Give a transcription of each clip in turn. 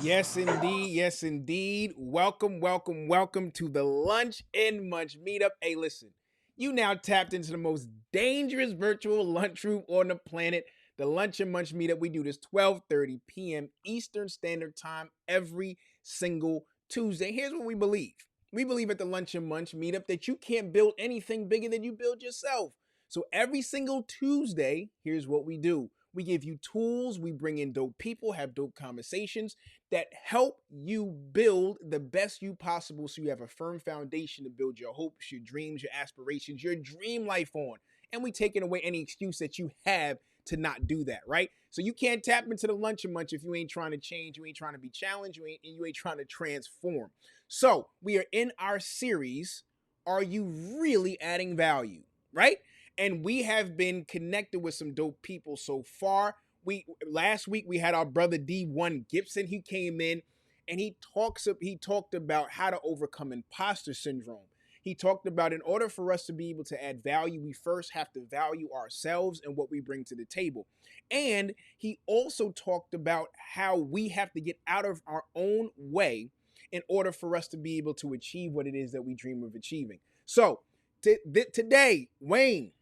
Yes, indeed. Yes, indeed. Welcome, welcome, welcome to the Lunch and Munch meetup. Hey, listen, you now tapped into the most dangerous virtual lunchroom on the planet, the Lunch and Munch meetup. We do this 12:30 p.m. Eastern Standard Time every single Tuesday. Here's what we believe. We believe at the Lunch and Munch meetup that you can't build anything bigger than you build yourself. So every single Tuesday, here's what we do. We give you tools, we bring in dope people, have dope conversations that help you build the best you possible so you have a firm foundation to build your hopes, your dreams, your aspirations, your dream life on. And we taking away any excuse that you have to not do that, right? So you can't tap into the lunch and munch if you ain't trying to change, you ain't trying to be challenged, you ain't trying to transform. So we are in our series, Are You Really Adding Value? Right? And we have been connected with some dope people so far. We last week we had our brother D1 Gibson. He came in and he talked about how to overcome imposter syndrome. He talked about in order for us to be able to add value, we first have to value ourselves and what we bring to the table. And he also talked about how we have to get out of our own way in order for us to be able to achieve what it is that we dream of achieving. So, today, Wayne,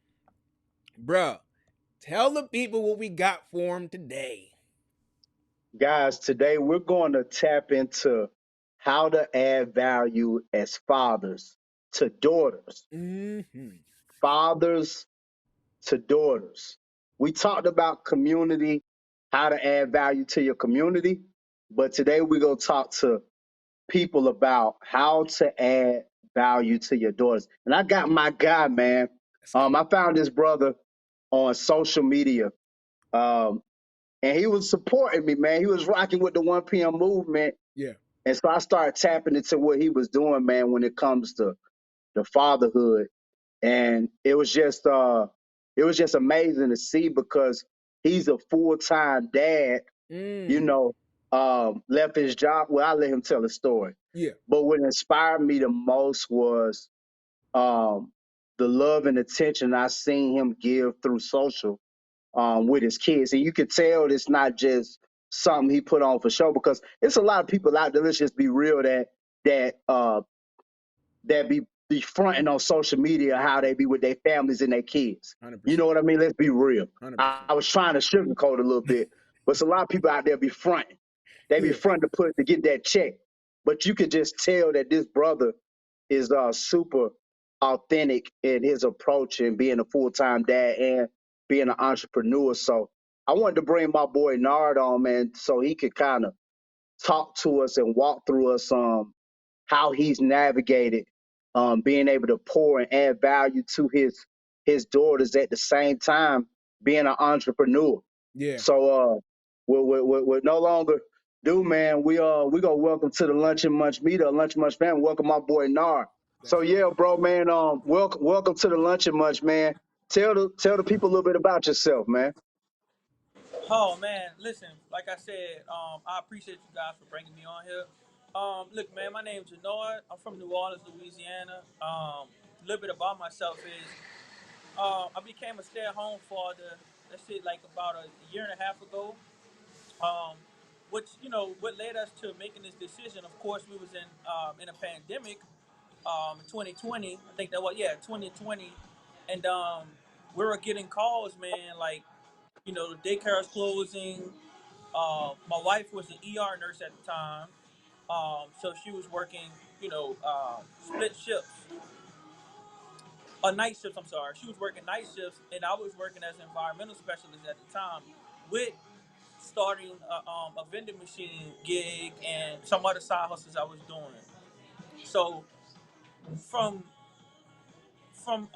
bruh, tell the people what we got for them today. Guys, today we're going to tap into how to add value as fathers to daughters. Mm-hmm. Fathers to daughters. We talked about community, how to add value to your community, but today we're going to talk to people about how to add value to your daughters. And I got my guy, man. Let's go. I found this brother on social media. Um, and he was supporting me, man. He was rocking with the 1 p.m. movement. Yeah. And so I started tapping into what he was doing, man, when it comes to the fatherhood. And it was just amazing to see because he's a full-time dad, you Mm. know, left his job. Well, I let him tell the story. Yeah. But what inspired me the most was um, the love and attention I seen him give through social with his kids. And you could tell it's not just something he put on for show because it's a lot of people out there. Let's just be real that be fronting on social media how they be with their families and their kids. You know 100%. what I mean? Let's be real. I 100%. was trying to sugarcoat a little bit, but it's a lot of people out there be fronting. They be Yeah. fronting to get that check. But you could just tell that this brother is super authentic in his approach and being a full time dad and being an entrepreneur. So I wanted to bring my boy Nard on, man, so he could kind of talk to us and walk through us how he's navigated being able to pour and add value to his daughters at the same time being an entrepreneur. Yeah. So with no longer do, man, we gonna welcome to the Lunch and Munch meetup, Lunch and Munch family. Welcome my boy Nar. So Let's yeah, go. bro, man, welcome to the Lunch and Munch, man. Tell the people a little bit about yourself, man. Oh man, listen. Like I said, I appreciate you guys for bringing me on here. Look, man, my name's Gennard. I'm from New Orleans, Louisiana. A little bit about myself is I became a stay-at-home father. Let's say like about a year and a half ago. Um, which what led us to making this decision. Of course, we was in a pandemic, 2020. I think that was 2020, and we were getting calls, man, like the daycare is closing. My wife was an ER nurse at the time, so she was working, split shifts, night shifts. I'm sorry, she was working night shifts, and I was working as an environmental specialist at the time, with starting a vending machine gig and some other side hustles I was doing. So from from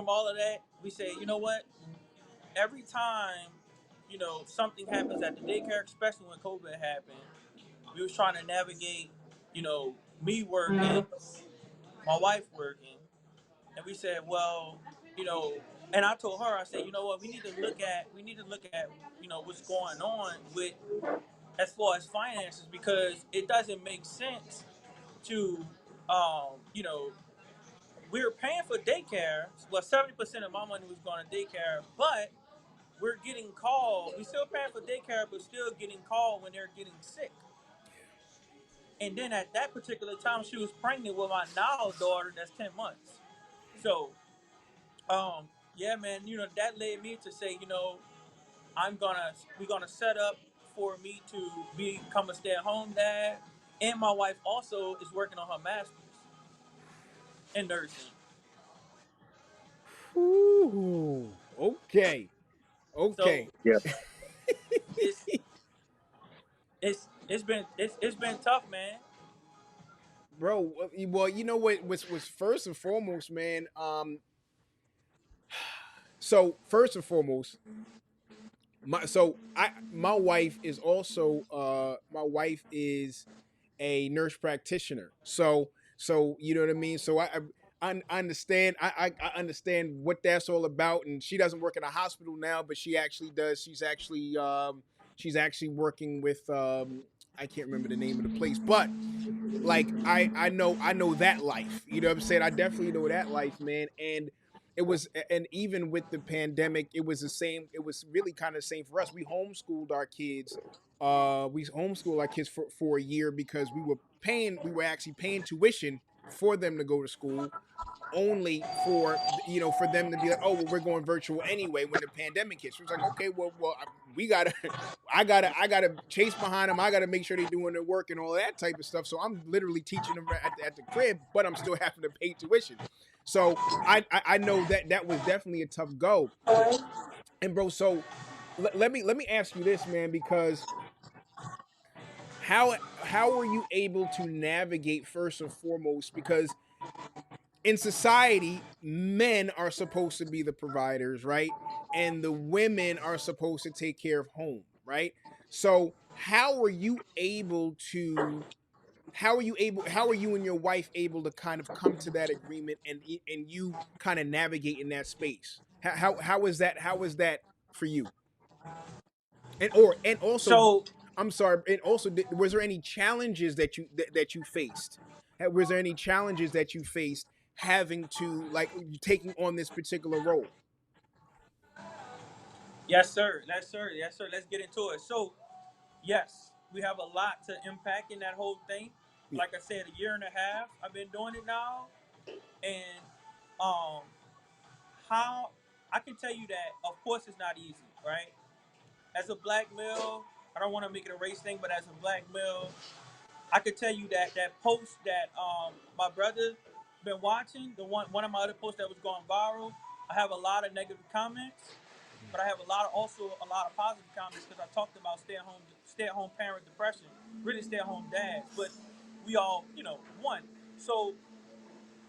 all of that, we say, you know what? Every time, something happens at the daycare, especially when COVID happened, we was trying to navigate, me working, my wife working, and we said, well, you know, and I told her, I said, you know what, we need to look at, what's going on with as far as finances because it doesn't make sense to, you know, we were paying for daycare. Well, 70% of my money was going to daycare, but we're getting called. We still paying for daycare, but still getting called when they're getting sick. And then at that particular time, she was pregnant with my now daughter that's 10 months. So, um, yeah, man, that led me to say, we're gonna set up for me to become a stay-at-home dad, and my wife also is working on her master's in nursing. Ooh, okay, So okay, Yeah. it's it's been tough, man. bro. Well, you know what was first and foremost, man. So first and foremost, my wife is also my wife is a nurse practitioner. So you know what I mean. So I understand. I understand what that's all about. And she doesn't work in a hospital now, but she actually does. She's actually working with I can't remember the name of the place, but like I know that life. You know what I'm saying? I definitely know that life, man. And it was, and even with the pandemic, it was the same. It was really kind of the same for us. We homeschooled our kids for a year because we were actually paying tuition for them to go to school, only for for them to be like, oh well, we're going virtual anyway when the pandemic hits. It was like, okay, well, we gotta, I gotta chase behind them. I gotta make sure they're doing their work and all that type of stuff. So I'm literally teaching them at the crib, but I'm still having to pay tuition. So I know that was definitely a tough go. And bro, so let me ask you this, man, because how are you able to navigate first and foremost, because in society, men are supposed to be the providers, right? And the women are supposed to take care of home, right? So how are you and your wife able to kind of come to that agreement, and you kind of navigate in that space? How is that for you? And also, So I'm sorry, and also, was there any challenges that you faced? Was there any challenges that you faced having to, like, taking on this particular role? yes, sir. Yes, sir. Yes, sir. Let's get into it. So yes, we have a lot to impact in that whole thing. Yeah. Like I said, a year and a half I've been doing it now, and um, how I can tell you that, of course, it's not easy, right? As a black male, I don't want to make it a race thing, but as a black male, I could tell you that that post that my brother been watching, the one of my other posts that was going viral, I have a lot of negative comments, but I have also a lot of positive comments because I talked about stay at home parent depression, really stay at home dads, but we all won. So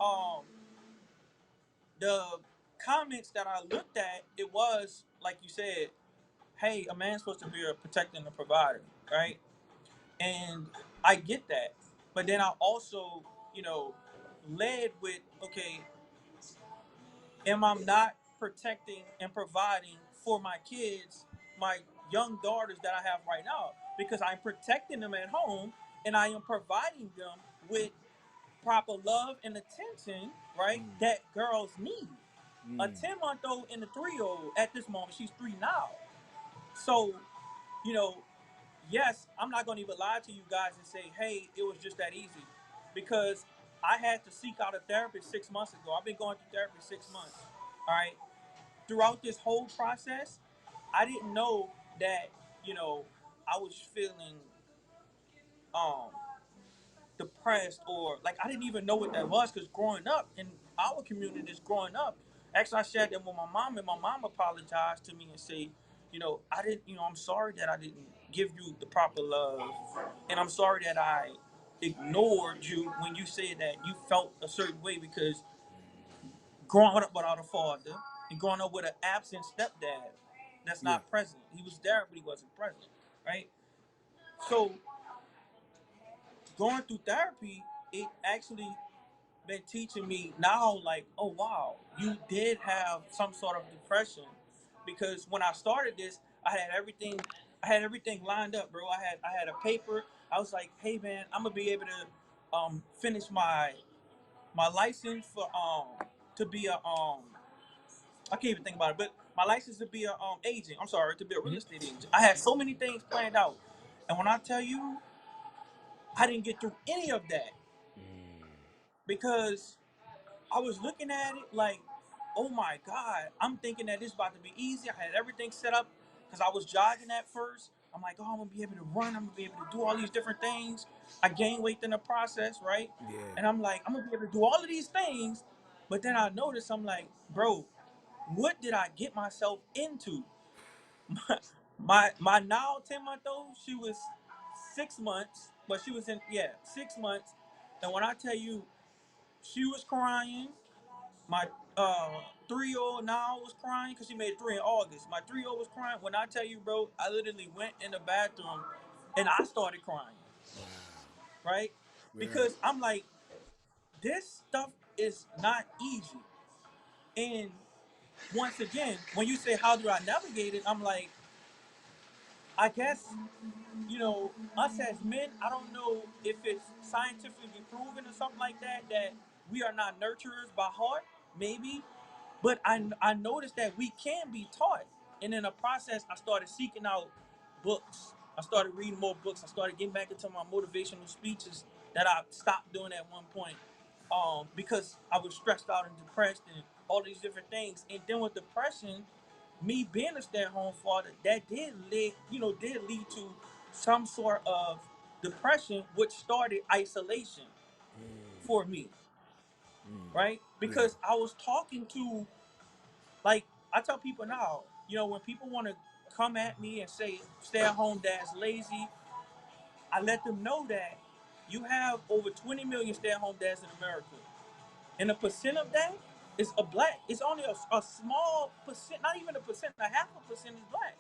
um, the comments that I looked at, it was like you said, hey, a man's supposed to be a protector and a provider, right? And I get that, but then I also led with, okay, am I not protecting and providing for my kids, my young daughters that I have right now? Because I'm protecting them at home and I am providing them with proper love and attention, right? Mm, That girls need. A mm, 10-month-old and a 3-year old at this moment, she's 3 now. So, you know, yes, I'm not going to even lie to you guys and say, hey, it was just that easy. Because I had to seek out a therapist 6 months ago. I've been going through therapy 6 months. All right. Throughout this whole process, I didn't know that, I was feeling um depressed, or like I didn't even know what that was, because growing up in our community, just growing up, actually I shared that with my mom, and my mom apologized to me and say, I didn't, I'm sorry that I didn't give you the proper love, and I'm sorry that I ignored you when you said that you felt a certain way, because growing up without a father and growing up with an absent stepdad that's yeah. not present. He was there, but he wasn't present, right? So going through therapy, it actually been teaching me now, like, oh wow, you did have some sort of depression, because when I started this, I had everything lined up, bro. I had a paper. I was like, hey man, I'm gonna be able to finish my license for to be a I can't even think about it, but my license to be a agent. I'm sorry, to be a real Mhm. estate agent. I had so many things planned out, and when I tell you, I didn't get through any of that Mm. because I was looking at it like, oh my God, I'm thinking that this about to be easy. I had everything set up because I was jogging at first. I'm like, oh, I'm gonna be able to run. I'm gonna be able to do all these different things. I gained weight in the process, right? Yeah. And I'm like, I'm gonna be able to do all of these things. But then I noticed, I'm like, bro, what did I get myself into? My now 10-month-old, she was 6 months, but she was in 6 months. And when I tell you, she was crying. My 3-year-old now was crying because she made 3 in August. My 3-year-old was crying. When I tell you, bro, I literally went in the bathroom and I started crying, Wow. right? Right. Because I'm like, this stuff is not easy. And once again, when you say, how do I navigate it? I'm like, I guess, us as men, I don't know if it's scientifically proven or something like that, that we are not nurturers by heart, maybe. But I noticed that we can be taught. And in the process, I started seeking out books. I started reading more books. I started getting back into my motivational speeches that I stopped doing at one point, because I was stressed out and depressed and all these different things. And then with depression, me being a stay-at-home father, that did lead to some sort of depression, which started isolation Mm. for me, Mm. right? Yeah. Because I was talking to, like, I tell people now, when people want to come at me and say stay-at-home dad's lazy, I let them know that you have over 20 million stay-at-home dads in America. And a percent of that is a black. It's only a small percent, not even a percent, a half a percent is black.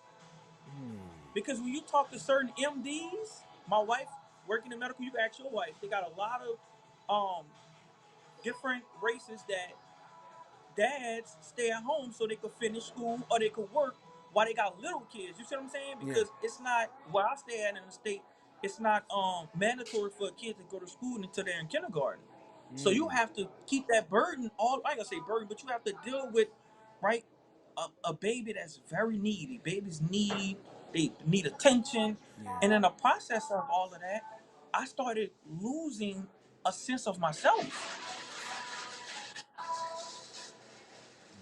Mm. Because when you talk to certain MDs, my wife working in medical, you can ask your wife. They got a lot of different races that dads stay at home so they could finish school or they could work while they got little kids. You see what I'm saying? Yeah. Because it's not, where I stay at in the state, it's not mandatory for a kid to go to school until they're in kindergarten. So you Mm. have to keep that burden all, I ain't gonna say burden, but you have to deal with, right, a baby that's very needy. Babies they need attention. Yeah. And in the process of all of that, I started losing a sense of myself.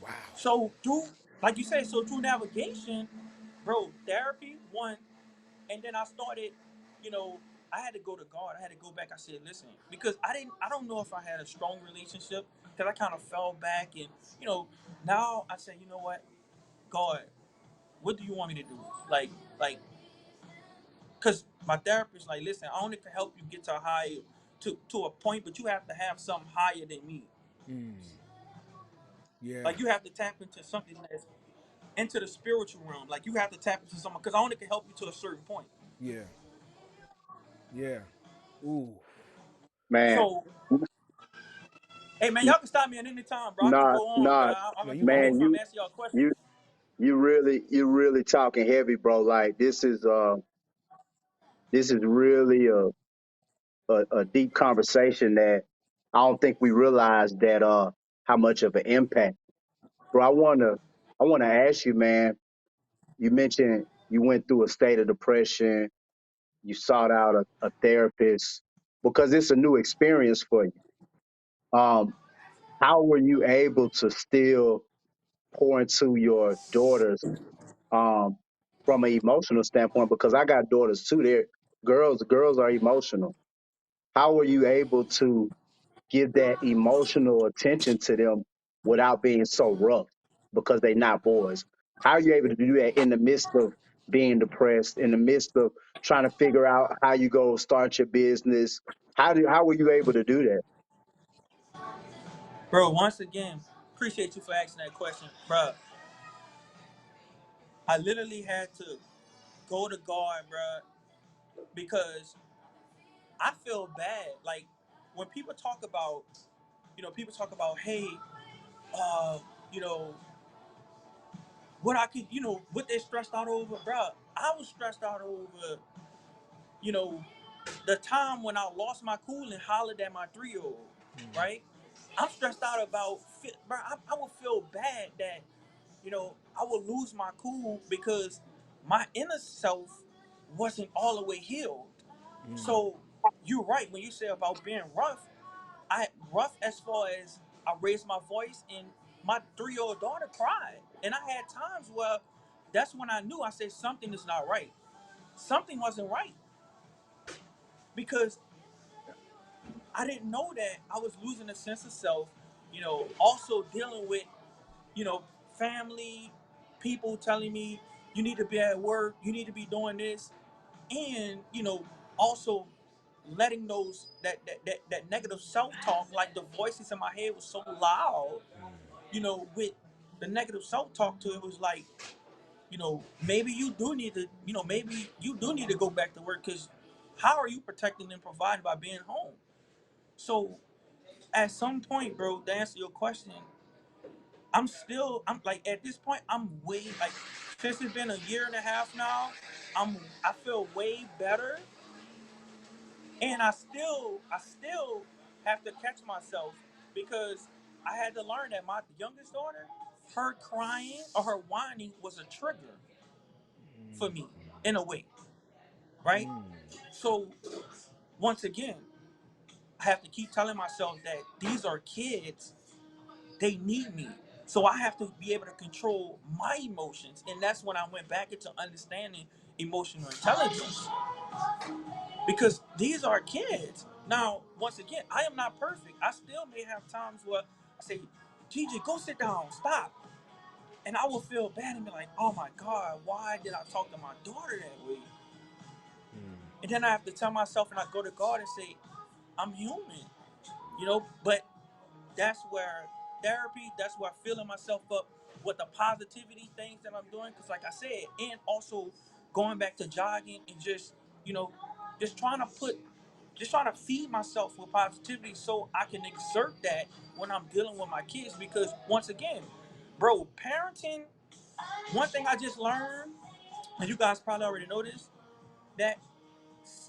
Wow. So through, like you said, so through navigation, bro, therapy one, and then I started, you know, I had to go to God. I had to go back. I said, listen, because I don't know if I had a strong relationship because I kind of fell back, and you know, now I say, you know what, God, what do you want me to do? Like, because my therapist, like, listen, I only can help you get to a higher, to a point, but you have to have something higher than me. Mm. Yeah. Like you have to tap into something that's into the spiritual realm. Like you have to tap into someone because I only can help you to a certain point. Yeah. Yeah. Ooh. Man, So, hey man, n- y'all can stop me at any time, bro. I can nah, go on, but nah, No, I'm you gonna make man, good. sure I'm answering y'all questions. you, you really talking heavy, bro. Like this is really a deep conversation that I don't think we realize that how much of an impact. Bro, I wanna ask you, man. You mentioned you went through a state of depression. You sought out a therapist because it's a new experience for you. Um, how were you able to still pour into your daughters um, from an emotional standpoint? Because I got daughters too. They're girls are emotional. How were you able to give that emotional attention to them without being so rough because they're not boys? How are you able to do that in the midst of being depressed, in the midst of trying to figure out how you go start your business? How were you able to do that? Bro, once again, appreciate you for asking that question, bro. I literally had to go to God, bro, because I feel bad. Like when people talk about, hey, uh, you know, what I could, what they stressed out over, bro. I was stressed out over, you know, the time when I lost my cool and hollered at my 3-year-old, Mm. right? I'm stressed out about, bro. I would feel bad that, I would lose my cool because my inner self wasn't all the way healed. Mm. So you're right when you say about being rough. I rough as far as I raised my voice and my 3-year-old daughter cried. And I had times where that's when I knew I said something is not right. Something wasn't right because I didn't know that I was losing a sense of self, also dealing with, you know, family, people telling me you need to be at work, you need to be doing this, and also letting that negative self-talk, like the voices in my head was so loud, with the negative self-talk to it was like, maybe you do need to, maybe you do need to go back to work because how are you protecting and providing by being home? So at some point, bro, to answer your question, I'm like at this point, I'm way like since it's been a year and a half now, I feel way better, and I still have to catch myself because I had to learn that my youngest daughter, her crying or her whining was a trigger for me in a way, right? So once again, I have to keep telling myself that these are kids, they need me. So I have to be able to control my emotions. And that's when I went back into understanding emotional intelligence. Because these are kids. Now, once again, I am not perfect. I still may have times where I say, Gigi, go sit down, stop. And I will feel bad and be like, oh my God, why did I talk to my daughter that way? And then I have to tell myself, and I go to God and say, I'm human, but that's where therapy, that's where filling myself up with the positivity things that I'm doing. Because, like I said, and also going back to jogging and just, you know, just trying to feed myself with positivity so I can exert that when I'm dealing with my kids. Because, once again, bro, parenting, one thing I just learned, and you guys probably already know this, that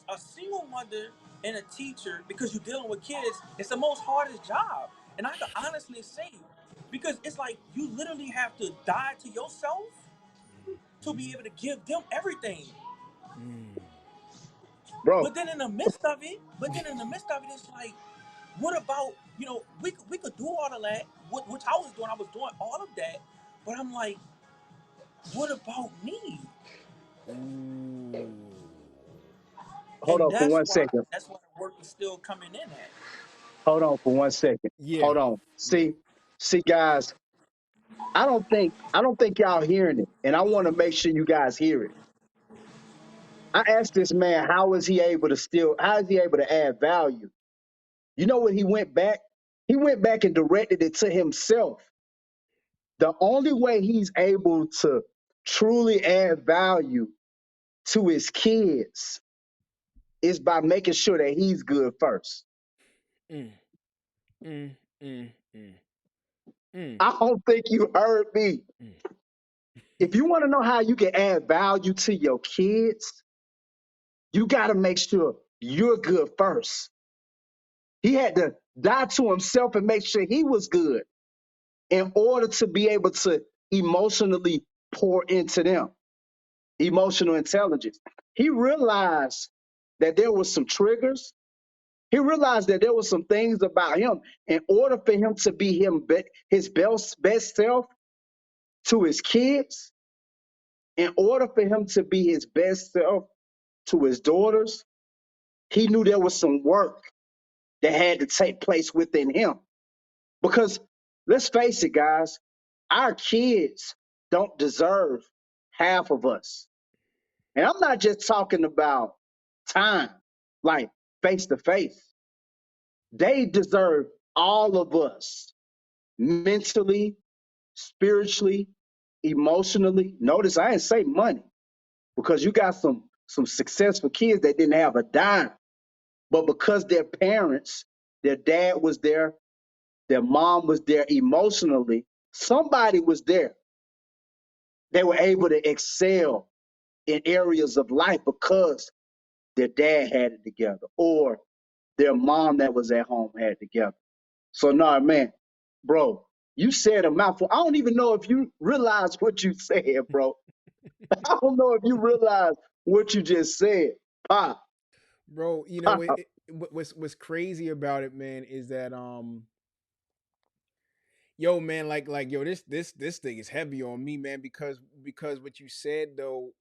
a single mother and a teacher, because you're dealing with kids, it's the most hardest job. And I can honestly say, because it's like you literally have to die to yourself to be able to give them everything. Bro, But then in the midst of it, it's like, what about, we could do all of that, which I was doing. I was doing all of that, but I'm like, what about me? Ooh. hold And on for that's one why second. that's why the work is still coming in at. Hold on for one second. Yeah. Hold on. Yeah. See, guys, I don't think y'all hearing it. And I want to make sure you guys hear it. I asked this man, how is he able to add value? You know what he went back? He went back and directed it to himself. The only way he's able to truly add value to his kids is by making sure that he's good first. Mm, mm, mm, mm, mm, I don't think you heard me. mm. If you want to know how you can add value to your kids, you got to make sure you're good first. He had to die to himself and make sure he was good in order to be able to emotionally pour into them. Emotional intelligence. He realized that there was some triggers. He realized that there was some things about him. In order for him to be his best self to his kids, in order for him to be his best self to his daughters, he knew there was some work that had to take place within him. Because let's face it, guys, our kids don't deserve half of us. And I'm not just talking about time, like face to face. They deserve all of us mentally, spiritually, emotionally. Notice I didn't say money because you got some successful kids that didn't have a dime, but because their parents, their dad was there, their mom was there emotionally, somebody was there. They were able to excel in areas of life because their dad had it together or their mom that was at home had it together. So, nah, man, bro, you said a mouthful. I don't even know if you realize what you said, bro. I don't know if you realize what you just said. Pop. bro. You know what's crazy about it, man, is that yo, man, like yo, this thing is heavy on me, man, because what you said though,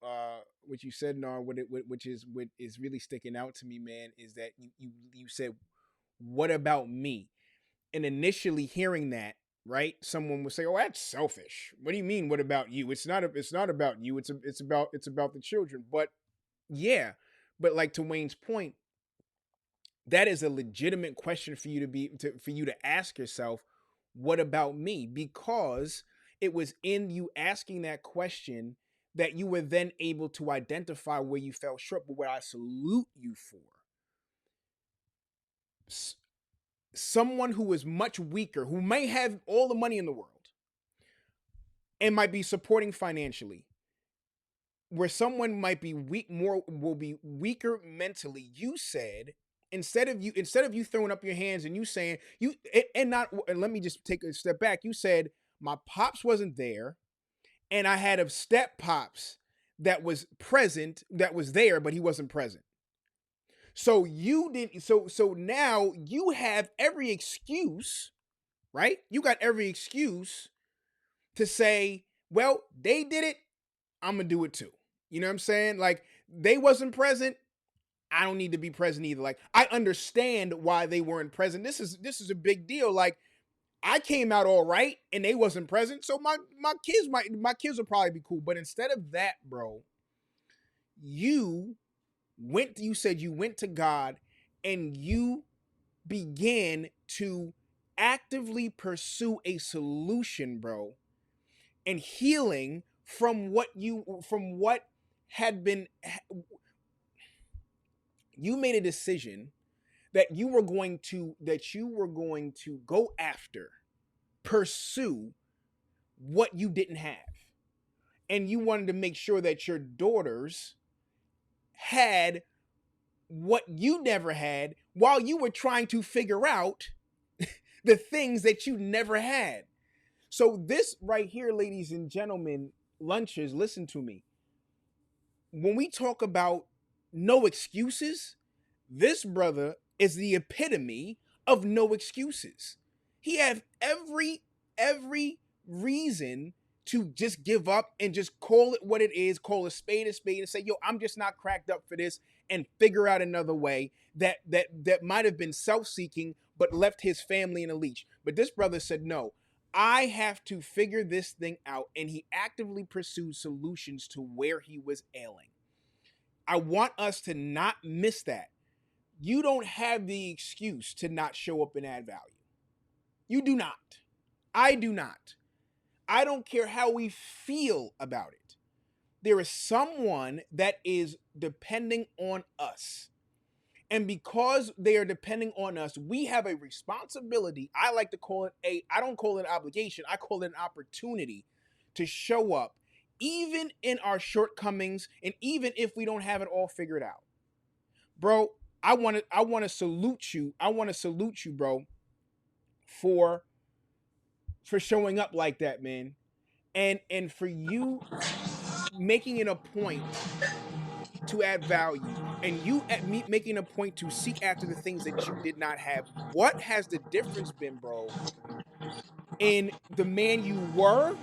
what you said, Nar, what is really sticking out to me, man, is that you said, what about me? And initially hearing that, right, someone would say, "Oh, that's selfish." What do you mean? What about you? It's not about you. It's about the children. But yeah, but like to Wayne's point, that is a legitimate question for you for you to ask yourself. What about me? Because it was in you asking that question that you were then able to identify where you fell short. But what I salute you for, someone who is much weaker, who may have all the money in the world and might be supporting financially, where someone might be weak, more will be weaker mentally. You said, instead of you throwing up your hands and you saying you and not, and let me just take a step back. You said my pops wasn't there, and I had a step pops that was present, that was there, but he wasn't present. So you didn't. So now you have every excuse, right? You got every excuse to say, well, they did it, I'm gonna do it too. You know what I'm saying? Like, they wasn't present, I don't need to be present either. Like, I understand why they weren't present. This is a big deal. Like, I came out all right and they wasn't present, so my kids will probably be cool. But instead of that, bro, you you said you went to God and you began to actively pursue a solution, bro, and healing from what had been. You made a decision that you were going to go after, pursue what you didn't have, and you wanted to make sure that your daughters had what you never had, while you were trying to figure out the things that you never had. So this right here, ladies and gentlemen, lunchers, listen to me. When we talk about no excuses, this brother is the epitome of no excuses. He has every reason to just give up and just call it what it is, call a spade, and say, "Yo, I'm just not cracked up for this," and figure out another way that might have been self-seeking but left his family in a leash. But this brother said, "No, I have to figure this thing out," and he actively pursued solutions to where he was ailing. I want us to not miss that. You don't have the excuse to not show up and add value. You do not. I do not. I don't care how we feel about it. There is someone that is depending on us. And because they are depending on us, we have a responsibility. I like to call it I don't call it an obligation, I call it an opportunity to show up, even in our shortcomings, and even if we don't have it all figured out. Bro, I want to salute you. I want to salute you, bro, for showing up like that, man. And for you making it a point to add value, and you at me making a point to seek after the things that you did not have. What has the difference been, bro, in the man you were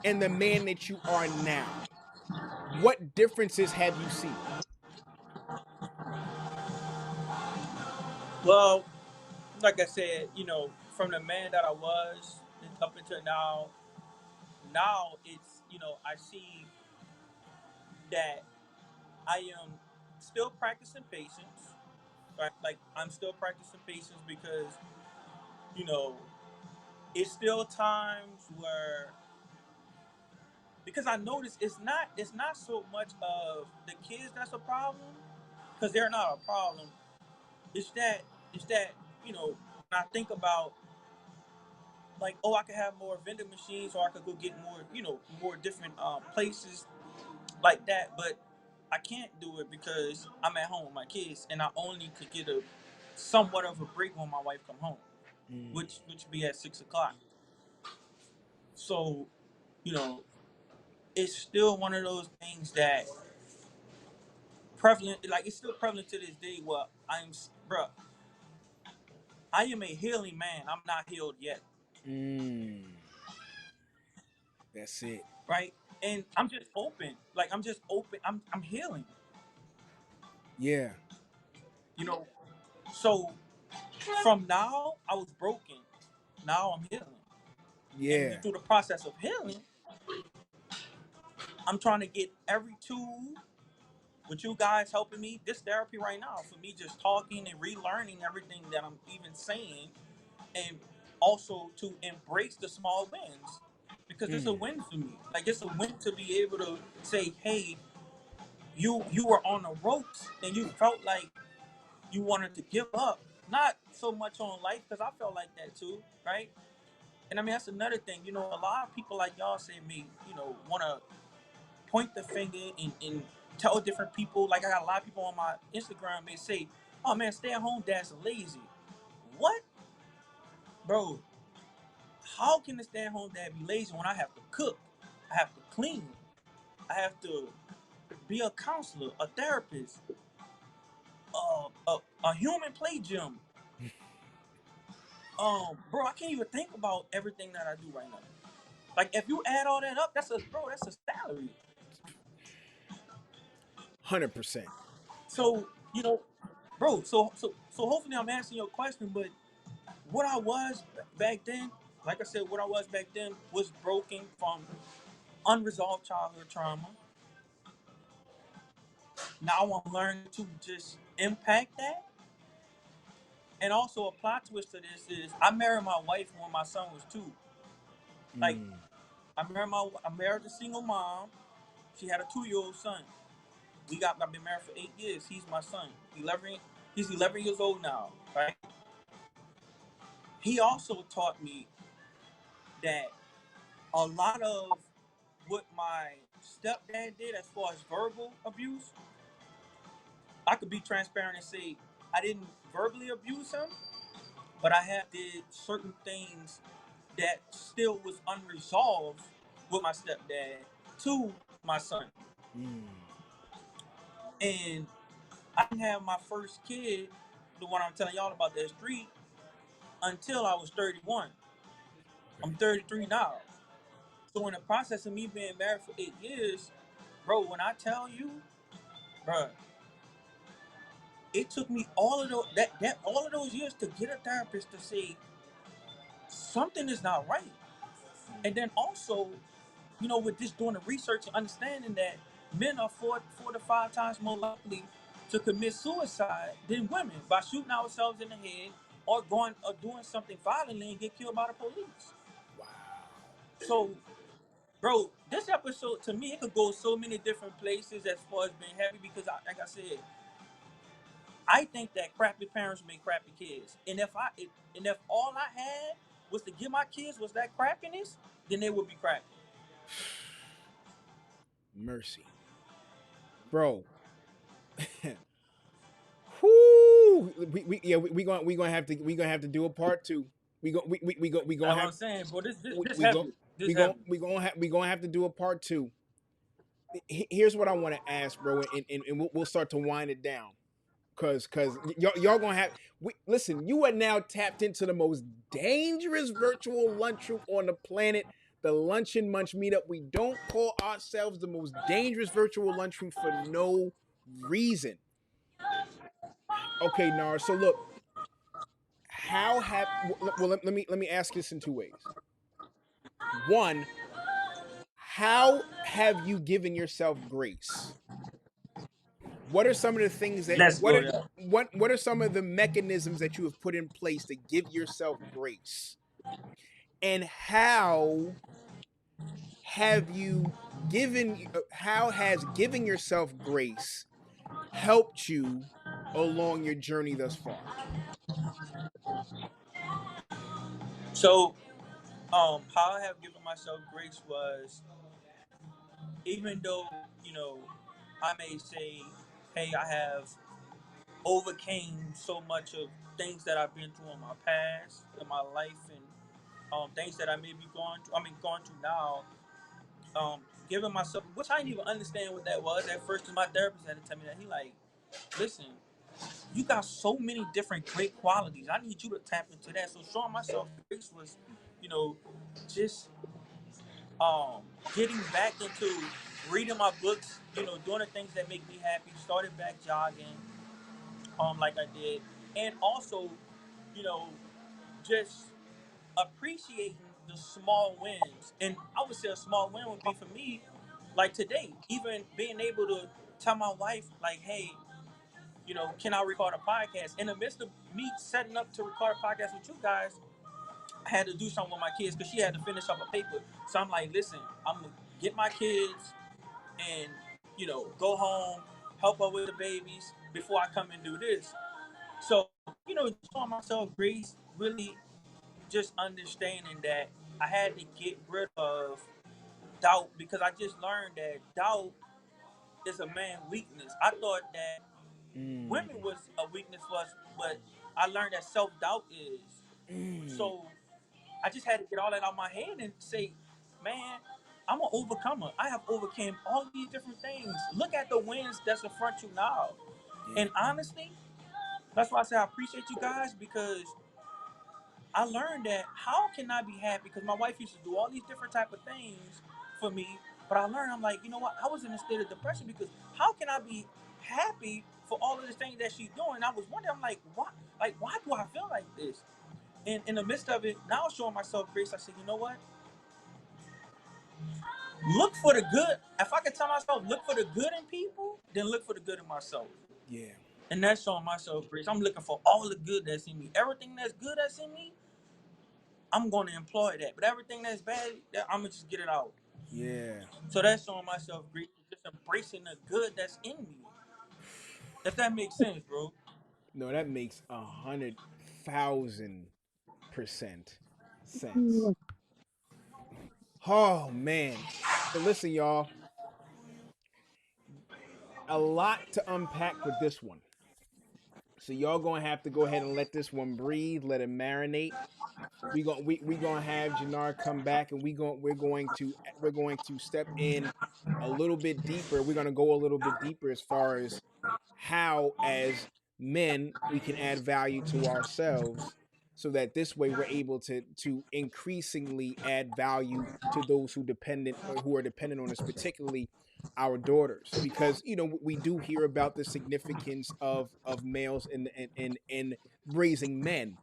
and the man that you are now? What differences have you seen? Well, like I said, from the man that I was up until now, it's, I see that I am still practicing patience, right? Like, I'm still practicing patience because, you know, it's still times where, because I notice it's not so much of the kids that's a problem, because they're not a problem. It's that when I think about, like, oh, I could have more vending machines, or I could go get more, more different places like that, but I can't do it because I'm at home with my kids, and I only could get a somewhat of a break when my wife come home, Mm. which be at 6 o'clock. So, you know, it's still one of those things that prevalent. Like it's still prevalent to this day. Where bruh, I am a healing man. I'm not healed yet. Mm, that's it. Right? And I'm just open. Like I'm just open. I'm healing. Yeah. You know. So from now, I was broken. Now I'm healing. And Yeah. through the process of healing, I'm trying to get every tool with you guys helping me. This therapy right now for me just talking and relearning everything that I'm even saying, and also to embrace the small wins because it's a Mm. win for me. Like it's a win to be able to say, "Hey, you were on the ropes and you felt like you wanted to give up." Not so much on life because I felt like that too, right? And I mean that's another thing. You know, a lot of people like y'all say me, want to point the finger and tell different people. Like I got a lot of people on my Instagram. They say, "Oh man, stay-at-home dads are lazy." What, bro? How can a stay-at-home dad be lazy when I have to cook, I have to clean, I have to be a counselor, a therapist, a human play gym? Bro, I can't even think about everything that I do right now. Like if you add all that up, that's a salary. 100%. So bro. So hopefully I'm answering your question. But what I was back then, like I said, what I was back then was broken from unresolved childhood trauma. Now I'm learning to just impact that. And also a plot twist to this is I married my wife when my son was 2. Like Mm. I married a single mom. She had a 2-year-old son. I've been married for 8 years. He's my son. He's 11 years old now, right? He also taught me that a lot of what my stepdad did as far as verbal abuse, I could be transparent and say I didn't verbally abuse him, but I have did certain things that still was unresolved with my stepdad to my son. Mm. And I didn't have my first kid, the one I'm telling y'all about that street, until I was 31. I'm Okay. 33 now. So in the process of me being married for 8 years, bro, when I tell you, bro, it took me all of those years to get a therapist to say something is not right. And Mm. then also, with just doing the research and understanding that men are 4 to 5 times more likely to commit suicide than women by shooting ourselves in the head or doing something violently and get killed by the police. Wow. So, bro, this episode to me it could go so many different places as far as being heavy because, like I said, I think that crappy parents make crappy kids, and if all I had was to give my kids was that crappiness, then they would be crappy. Mercy. Bro. Whoo! We gonna have to do a part two. We gonna That's what have I'm saying, bro. This we go heavy. This heavy. we gonna have to do a part two. Here's what I want to ask, bro, and we'll start to wind it down. Cause y'all gonna have listen. You are now tapped into the most dangerous virtual lunchroom on the planet, the Lunch and Munch meetup. We don't call ourselves the most dangerous virtual lunchroom for no reason. Okay, Nar. So look, how have well let me ask this in two ways. One, how have you given yourself grace? What are some of the things that Let's go there. what are some of the mechanisms that you have put in place to give yourself grace? And have you how has giving yourself grace helped you along your journey thus far? So, how I have given myself grace was even though I may say, hey, I have overcame so much of things that I've been through in my past, in my life, and things that I may be going through. I mean, going through now. giving myself, which I didn't even understand what that was at first, because my therapist had to tell me that. He like, listen, you got so many different great qualities. I need you to tap into that. So showing myself grace was, you know, just um getting back into reading my books, doing the things that make me happy, started back jogging, like I did, and also, you know, just appreciating the small wins. And I would say a small win would be for me, like today, even being able to tell my wife, like, hey, can I record a podcast? In the midst of me setting up to record a podcast with you guys, I had to do something with my kids because she had to finish up a paper. So I'm like, listen, I'm gonna get my kids and go home, help her with the babies before I come and do this. So showing myself grace, really just understanding that I had to get rid of doubt, because I just learned that doubt is a man weakness. I thought that Mm. women was a weakness for us, but I learned that self doubt is. Mm. So I just had to get all that out of my head and say, man, I'm an overcomer. I have overcame all these different things. Look at the wins that's in front of you now. Yeah. And honestly, that's why I say I appreciate you guys, because I learned that how can I be happy? Because my wife used to do all these different type of things for me, but I learned, I'm like, you know what? I was in a state of depression because how can I be happy for all of the things that she's doing? I was wondering, I'm like, why? Like, why do I feel like this? And in the midst of it, now showing myself grace, I said, you know what? Look for the good. If I could tell myself, look for the good in people, then look for the good in myself. Yeah. And that's showing myself grace. I'm looking for all the good that's in me. Everything that's good that's in me, I'm going to employ that. But everything that's bad, I'm going to just get it out. Yeah. So that's showing myself grace, just embracing the good that's in me. If that makes sense, bro. No, that makes 100,000% sense. Oh man. So listen, y'all, a lot to unpack with this one. So y'all gonna have to go ahead and let this one breathe, let it marinate. We gonna have Gennard come back, and we're going to step in a little bit deeper. We're gonna go a little bit deeper as far as how, as men, we can add value to ourselves, so that this way we're able to increasingly add value to those who are dependent on us, particularly our daughters, because we do hear about the significance of males in raising men,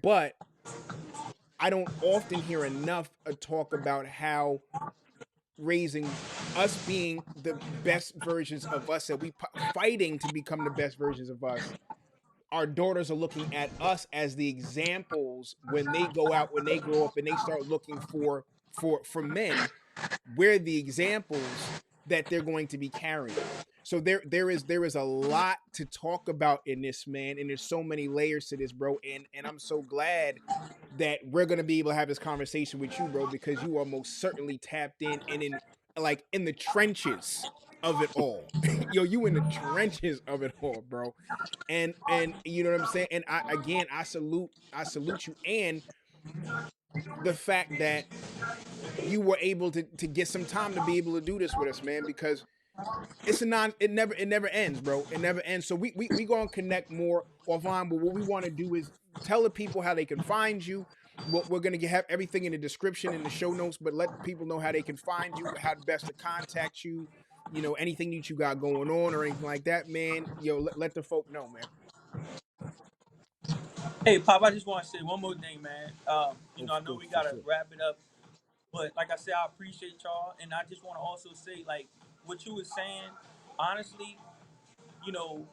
but I don't often hear enough talk about how raising us, being the best versions of us, that fighting to become the best versions of us. Our daughters are looking at us as the examples when they go out, when they grow up, and they start looking for men. We're the examples that they're going to be carrying. So there is a lot to talk about in this, man, and there's so many layers to this, bro. And I'm so glad that we're gonna be able to have this conversation with you, bro, because you are most certainly tapped in and in the trenches of it all. Yo, you in the trenches of it all, bro. And you know what I'm saying? And I salute you, and the fact that you were able to get some time to be able to do this with us, man, because it never ends, bro. It never ends. So we gonna connect more offline, but what we want to do is tell the people how they can find you. We're gonna have everything in the description, in the show notes, but let people know how they can find you, how best to contact you, anything that you got going on or anything like that, man. Let the folk know, man. Hey, Pop, I just want to say one more thing, man. I know Go we for got to sure. wrap it up, but like I said, I appreciate y'all. And I just want to also say, like, what you was saying, honestly, you know,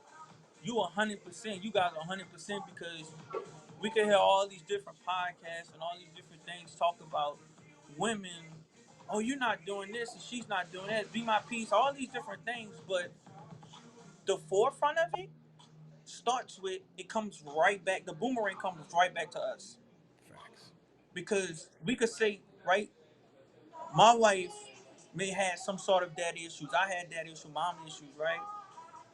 you 100%, you guys 100%, because we can hear all these different podcasts and all these different things talk about women. Oh, you're not doing this and she's not doing that. Be my peace. All these different things, but the forefront of it starts with, it comes right back. The boomerang comes right back to us, Facts. because we could say, right, my wife may have some sort of daddy issues. I had daddy issues, mom issues, right?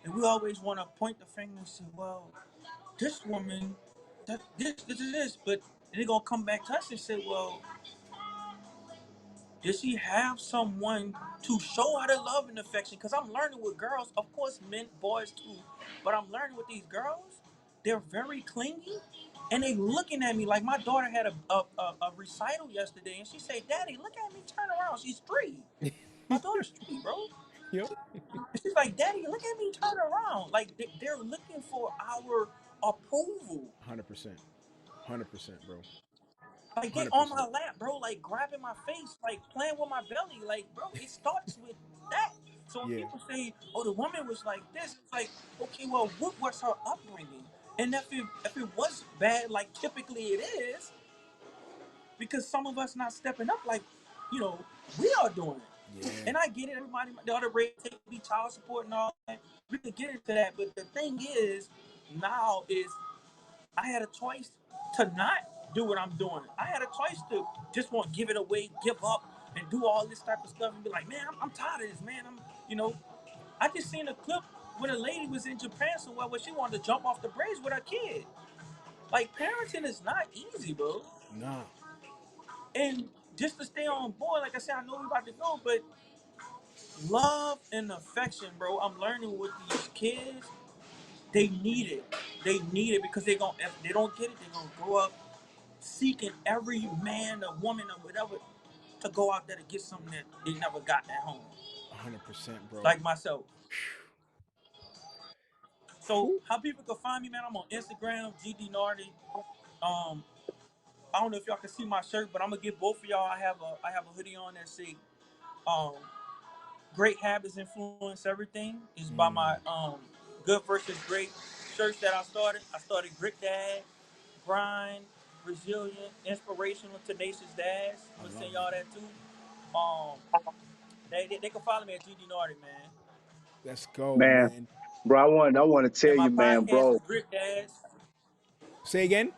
And we always want to point the finger and say, well, this woman, this, but they're gonna come back to us and say, well, Did she have someone to show her the love and affection? Because I'm learning with girls, of course, men, boys too, but I'm learning with these girls. They're very clingy, and they looking at me like my daughter had a recital yesterday, and she said, "Daddy, look at me, turn around." She's 3. My daughter's 3, bro. Yep. And she's like, "Daddy, look at me, turn around." Like they're looking for our approval. 100%. 100%, bro. Like they on my 100%. lap, bro, like grabbing my face, like playing with my belly, like bro, it starts with that. So when Yeah. people say, "Oh, the woman was like this," it's like, okay, well, what was her upbringing? And if it was bad, like typically it is, because some of us not stepping up, like you know, we are doing it. Yeah. And I get it, everybody, the other rate take be child support and all that. We can get into that, but the thing is, now is I had a choice to not do what I'm doing. I had a choice to just want to give it away, give up, and do all this type of stuff and be like, man, I'm tired of this, man. You know, I just seen a clip when a lady was in Japan somewhere where she wanted to jump off the bridge with her kid. Like, parenting is not easy, bro. Nah. And just to stay on board, like I said, I know we about to go, but love and affection, bro. I'm learning with these kids. They need it. They need it because if they don't get it, they're gonna grow up seeking every man or woman or whatever to go out there to get something that they never got at home. 100%, bro. Like myself. So Whew. how people can find me, man? I'm on Instagram, GD Nardi. Um, I don't know if y'all can see my shirt, but I'm gonna give both of y'all. I have a hoodie on that say, um, "Great habits influence everything." Is by my Mm. Good versus Great shirts that I started. I started Grit Dad, Grind, Resilient, Inspirational, Tenacious Dads. I I'm gonna send love it. y'all that too. Um, they can follow me at GD Nardi, man. Let's go, Man, man. bro, I want to tell And my you, man, podcast is bro, Grit Dads. Say again?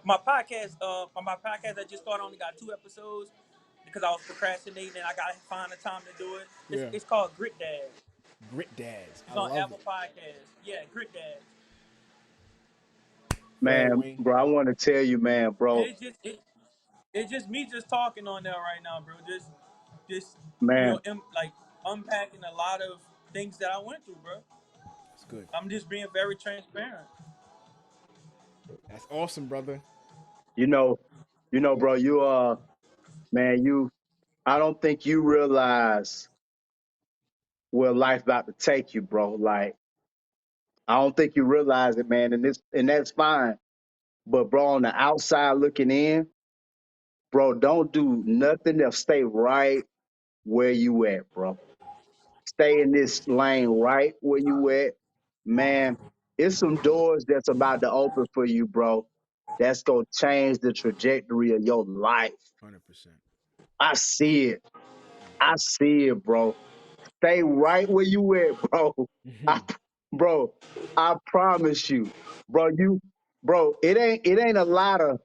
My podcast I just started only got 2 episodes because I was procrastinating and I gotta find the time to do it. It's, Yeah. it's called Grit Dads. Grit Dads. I It's on love Apple it. Podcasts. Yeah, Grit Dads. Go ahead, man, Dwayne. bro, I want to tell you, man, And bro, it's just me just talking on there right now, bro. Just man, like unpacking a lot of things that I went through, bro. That's good. I'm just being very transparent. That's awesome, brother. you know, bro, man, I don't think you realize where life about to take you, bro. Like, I don't think you realize it, man, and that's fine. But bro, on the outside looking in, bro, don't do nothing else. Stay right where you at, bro. Stay in this lane right where you at. Man, it's some doors that's about to open for you, bro. That's gonna change the trajectory of your life. 100%. I see it. I see it, bro. Stay right where you at, bro. I, Mhm. bro, I promise you, bro. Bro, it ain't a lot of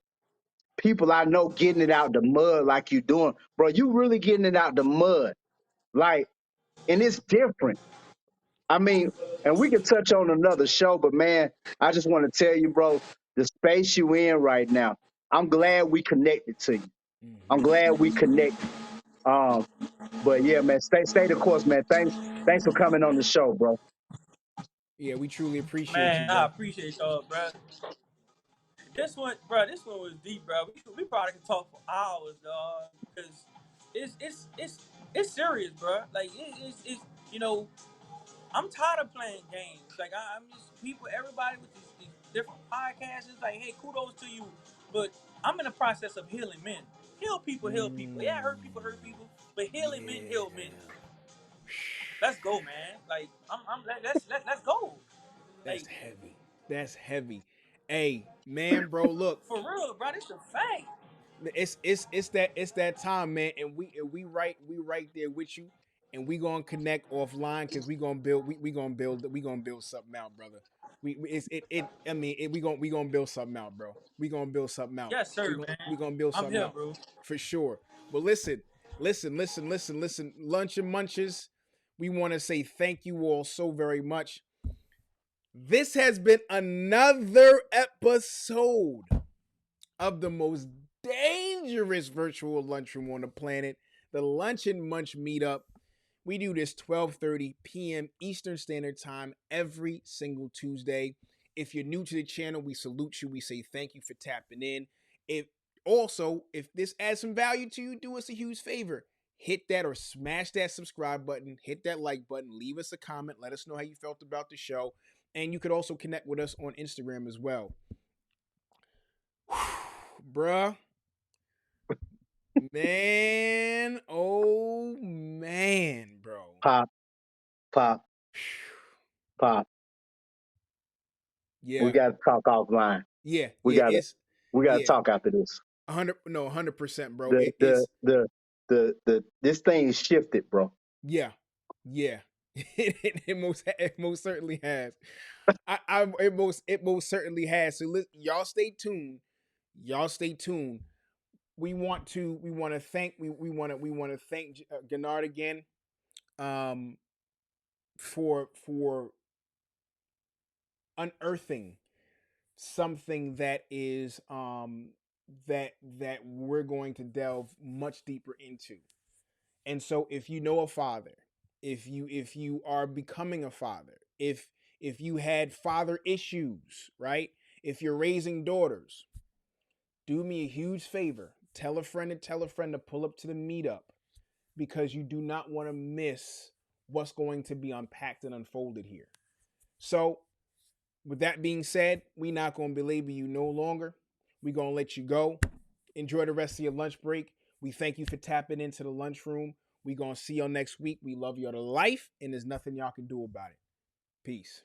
people I know getting it out the mud like you doing, bro. You really getting it out the mud, like, and it's different. I mean, and we can touch on another show, but man, I just want to tell you, bro, the space you in right now. I'm glad we connected to you. I'm Mhm. glad we connected. Um, but yeah, man, stay the course, man. Thanks for coming on the show, bro. Yeah, we truly appreciate you, Man, I bro. appreciate y'all, bro. This one was deep, bro. We probably could talk for hours, dog, because it's serious, bro. Like it's you know I'm tired of playing games. Like I'm just people, everybody with these different podcasts. It's like, hey, kudos to you, but I'm in the process of healing men. Heal people, heal people. Yeah, hurt people, but healing men, Yeah. heal men. Let's go, man. Like let's go. That's Like heavy. That's heavy. Hey, man, bro, look. for real, bro. This a fact. It's that time, man, and we right there with you, and we gonna connect offline because we gonna build something out, brother. We it's it I mean we gonna build something out, bro. We gonna build something out. Yes, We sir, gonna we man. gonna build I'm something here, out bro. for sure. But listen. Lunch and munches. We want to say thank you all so very much. This has been another episode of the most dangerous dangerous virtual lunchroom on the planet, the Lunch and Munch Meetup. We do this 12:30 p.m. Eastern Standard Time every single Tuesday. If you're new to the channel, we salute you. We say thank you for tapping in. If this adds some value to you, do us a huge favor. Hit that or smash that subscribe button, hit that like button, leave us a comment, let us know how you felt about the show. And you could also connect with us on Instagram as well. Bruh. Man, oh man, bro. Pop, pop, pop. Yeah. We got to talk offline. Yeah. We Yeah. got It's to yeah. talk after this. 100%, bro. The this thing shifted, bro. Yeah. Yeah. it most certainly has. It most certainly has. So y'all stay tuned. Y'all stay tuned. We want to thank Gennard again for unearthing something that is that we're going to delve much deeper into. And so if you know a father, if you are becoming a father, if you had father issues, right? If you're raising daughters, do me a huge favor. Tell a friend to pull up to the meetup, because you do not want to miss what's going to be unpacked and unfolded here. So, with that being said, we not going to belabor you no longer. We going to let you go. Enjoy the rest of your lunch break. We thank you for tapping into the lunchroom. We going to see y'all next week. We love y'all to life, and there's nothing y'all can do about it. Peace.